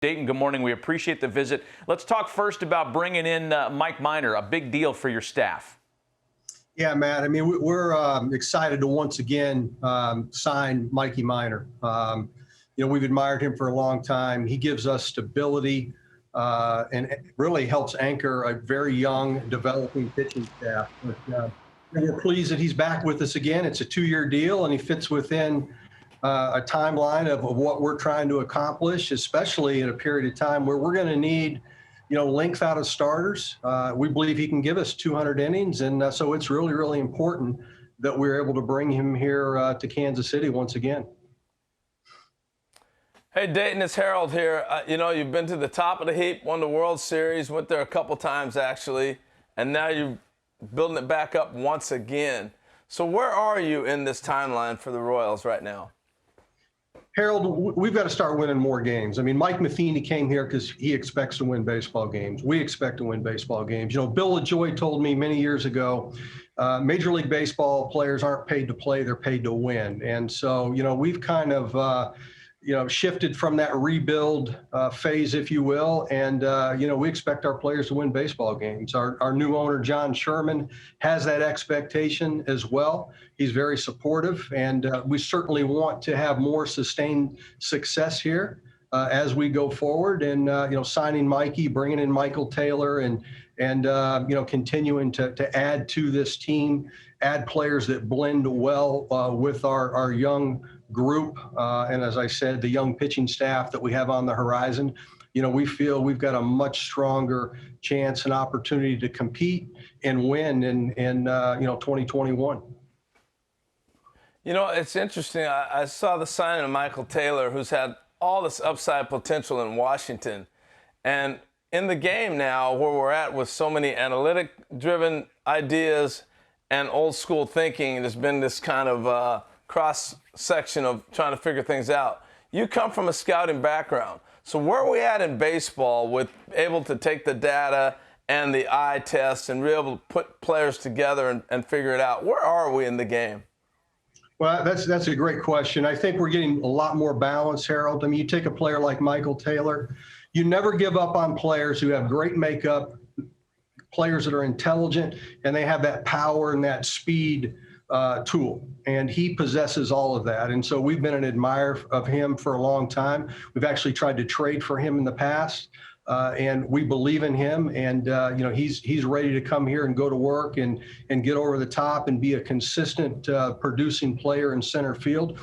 Dayton, good morning. We appreciate the visit. Let's talk first about bringing in Mike Minor, a big deal for your staff. Yeah, Matt. I mean, we're excited to once again sign Mikey Minor. We've admired him for a long time. He gives us stability and really helps anchor a very young, developing pitching staff. But, we're pleased that he's back with us again. It's a 2-year deal, and he fits within a timeline of what we're trying to accomplish, especially in a period of time where we're going to need, length out of starters. We believe he can give us 200 innings, and so it's really, really important that we're able to bring him here to Kansas City once again. Hey, Dayton, it's Harold here. You've been to the top of the heap, won the World Series, went there a couple times actually, and now you're building it back up once again. So where are you in this timeline for the Royals right now? Harold, we've got to start winning more games. I mean, Mike Matheny came here because he expects to win baseball games. We expect to win baseball games. Bill LaJoy told me many years ago, Major League Baseball players aren't paid to play, they're paid to win. And so, we've kind of, shifted from that rebuild phase, if you will. And, we expect our players to win baseball games. Our new owner, John Sherman, has that expectation as well. He's very supportive, and we certainly want to have more sustained success here as we go forward. And, signing Mikey, bringing in Michael Taylor, and continuing to add to this team, add players that blend well with our young group. And as I said, the young pitching staff that we have on the horizon, we feel we've got a much stronger chance and opportunity to compete and win in 2021. It's interesting. I saw the signing of Michael Taylor, who's had all this upside potential in Washington. And in the game now, where we're at with so many analytic-driven ideas and old-school thinking, there's been this kind of cross-section of trying to figure things out. You come from a scouting background. So where are we at in baseball with able to take the data and the eye test and be able to put players together and figure it out? Where are we in the game? Well, that's a great question. I think we're getting a lot more balance, Harold. I mean, you take a player like Michael Taylor, you never give up on players who have great makeup, players that are intelligent, and they have that power and that speed tool. And he possesses all of that. And so we've been an admirer of him for a long time. We've actually tried to trade for him in the past. And we believe in him, and he's ready to come here and go to work and get over the top and be a consistent producing player in center field.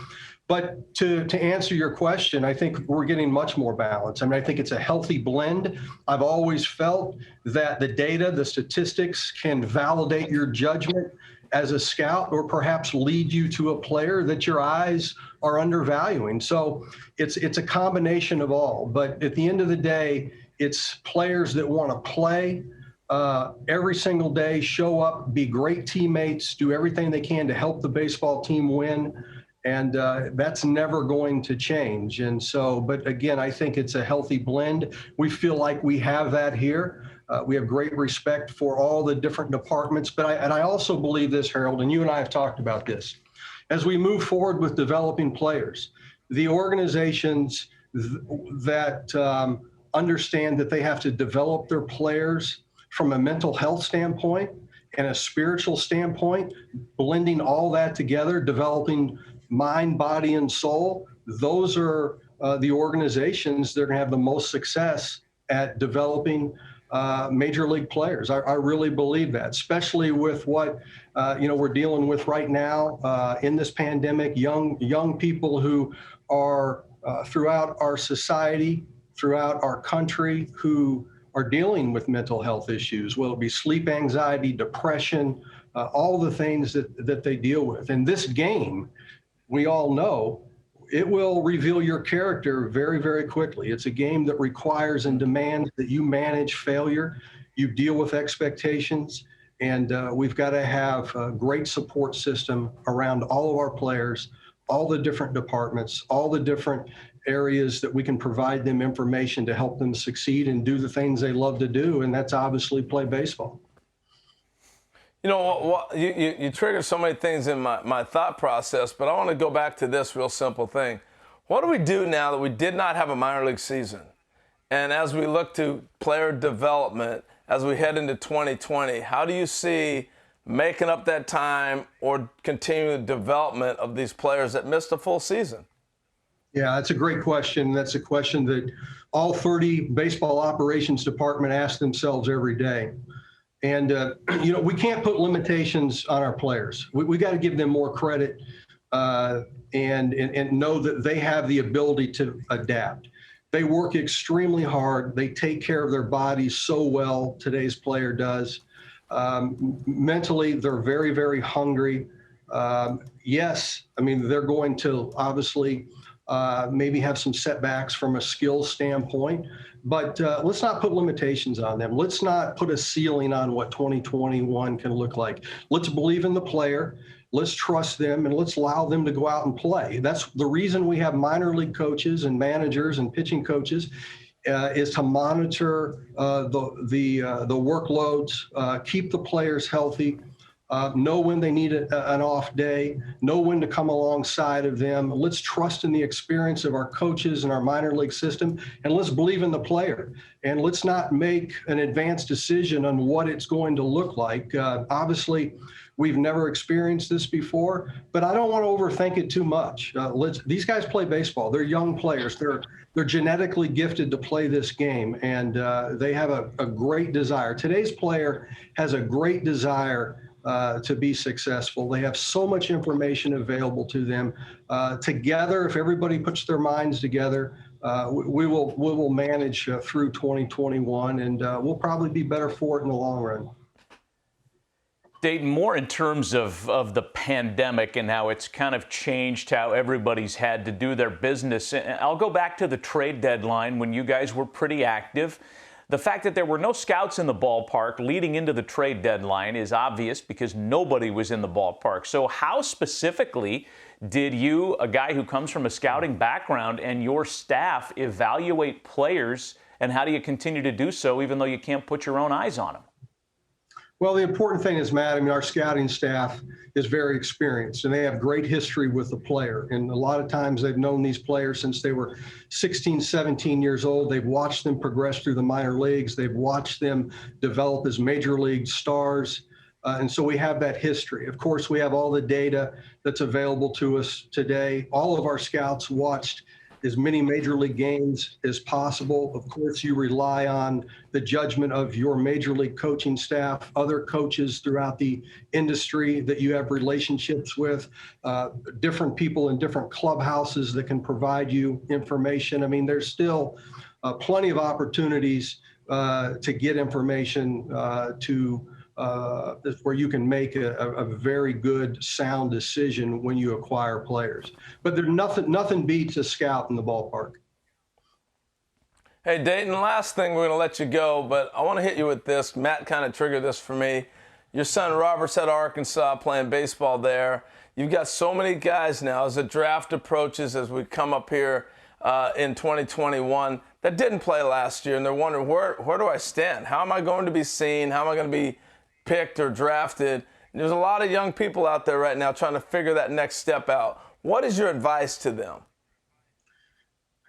But to answer your question, I think we're getting much more balance. I mean, I think it's a healthy blend. I've always felt that the data, the statistics can validate your judgment as a scout, or perhaps lead you to a player that your eyes are undervaluing. So it's a combination of all. But at the end of the day, it's players that want to play every single day, show up, be great teammates, do everything they can to help the baseball team win. And that's never going to change. And so, but again, I think it's a healthy blend. We feel like we have that here. We have great respect for all the different departments. But I also believe this, Harold, and you and I have talked about this. As we move forward with developing players, the organizations that understand that they have to develop their players from a mental health standpoint and a spiritual standpoint, blending all that together, developing mind, body, and soul, those are the organizations that are going to have the most success at developing major league players. I really believe that, especially with what we're dealing with right now in this pandemic. Young people who are throughout our society, throughout our country, who are dealing with mental health issues, whether it be sleep anxiety, depression, all the things that they deal with. And this game, we all know, it will reveal your character very, very quickly. It's a game that requires and demands that you manage failure, you deal with expectations, and we've got to have a great support system around all of our players, all the different departments, all the different areas that we can provide them information to help them succeed and do the things they love to do, and that's obviously play baseball. You triggered so many things in my thought process, but I want to go back to this real simple thing. What do we do now that we did not have a minor league season? And as we look to player development, as we head into 2020, how do you see making up that time or continuing the development of these players that missed a full season? Yeah, that's a great question. That's a question that all 30 baseball operations department ask themselves every day. And, we can't put limitations on our players. We got to give them more credit and know that they have the ability to adapt. They work extremely hard. They take care of their bodies so well, today's player does. Mentally, they're very, very hungry. Yes, I mean, they're going to obviously maybe have some setbacks from a skills standpoint, but let's not put limitations on them. Let's not put a ceiling on what 2021 can look like. Let's believe in the player. Let's trust them, and let's allow them to go out and play. That's the reason we have minor league coaches and managers and pitching coaches, is to monitor the workloads, keep the players healthy, know when they need an off day, know when to come alongside of them. Let's trust in the experience of our coaches and our minor league system, and let's believe in the player. And let's not make an advanced decision on what it's going to look like. Obviously, we've never experienced this before, but I don't want to overthink it too much. These guys play baseball. They're young players. They're genetically gifted to play this game, and they have a great desire. Today's player has a great desire to be successful. They have so much information available to them. Together, if everybody puts their minds together, we will manage through 2021, and we'll probably be better for it in the long run. Dayton, more in terms of the pandemic and how it's kind of changed how everybody's had to do their business. I'll go back to the trade deadline when you guys were pretty active. The fact that there were no scouts in the ballpark leading into the trade deadline is obvious because nobody was in the ballpark. So how specifically did you, a guy who comes from a scouting background, and your staff evaluate players, and how do you continue to do so even though you can't put your own eyes on them? Well, the important thing is, Matt, I mean, our scouting staff is very experienced, and they have great history with the player. And a lot of times they've known these players since they were 16, 17 years old. They've watched them progress through the minor leagues. They've watched them develop as major league stars. And so we have that history. Of course, we have all the data that's available to us today. All of our scouts watched as many major league games as possible. Of course, you rely on the judgment of your major league coaching staff, other coaches throughout the industry that you have relationships with, different people in different clubhouses that can provide you information. I mean, there's still plenty of opportunities to get information where you can make a very good, sound decision when you acquire players. But there's nothing beats a scout in the ballpark. Hey, Dayton, last thing, we're going to let you go, but I want to hit you with this. Matt kind of triggered this for me. Your son Robert's at Arkansas playing baseball there. You've got so many guys now as the draft approaches, as we come up here in 2021, that didn't play last year, and they're wondering, where do I stand? How am I going to be seen? How am I going to be picked or drafted? There's a lot of young people out there right now trying to figure that next step out. What is your advice to them?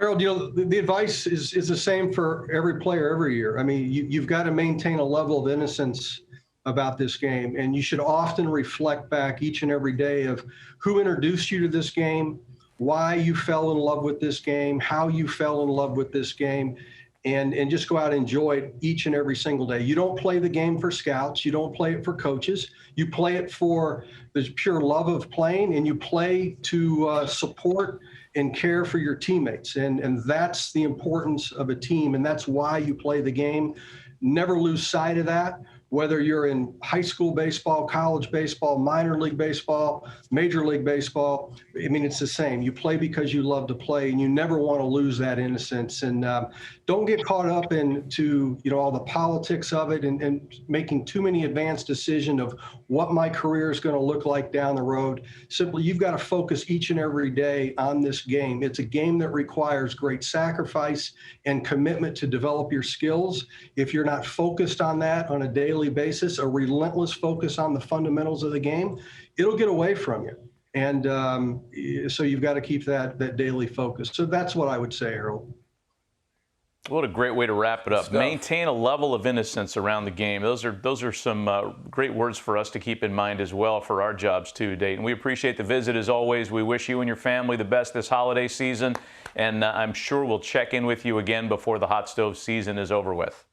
Harold, the advice is the same for every player every year. I mean, you've got to maintain a level of innocence about this game, and you should often reflect back each and every day of who introduced you to this game, why you fell in love with this game, how you fell in love with this game, and just go out and enjoy it each and every single day. You don't play the game for scouts. You don't play it for coaches. You play it for the pure love of playing, and you play to support and care for your teammates. And that's the importance of a team, and that's why you play the game. Never lose sight of that. Whether you're in high school baseball, college baseball, minor league baseball, major league baseball, I mean, it's the same. You play because you love to play, and you never want to lose that innocence. And don't get caught up into all the politics of it and making too many advanced decisions of what my career is going to look like down the road. Simply, you've got to focus each and every day on this game. It's a game that requires great sacrifice and commitment to develop your skills. If you're not focused on that on a daily basis, a relentless focus on the fundamentals of the game, it'll get away from you. And so you've got to keep that daily focus. So that's what I would say, Harold. What a great way to wrap it up. Stuff. Maintain a level of innocence around the game. Those are some great words for us to keep in mind as well for our jobs too, Dayton. We appreciate the visit as always. We wish you and your family the best this holiday season, and I'm sure we'll check in with you again before the hot stove season is over with.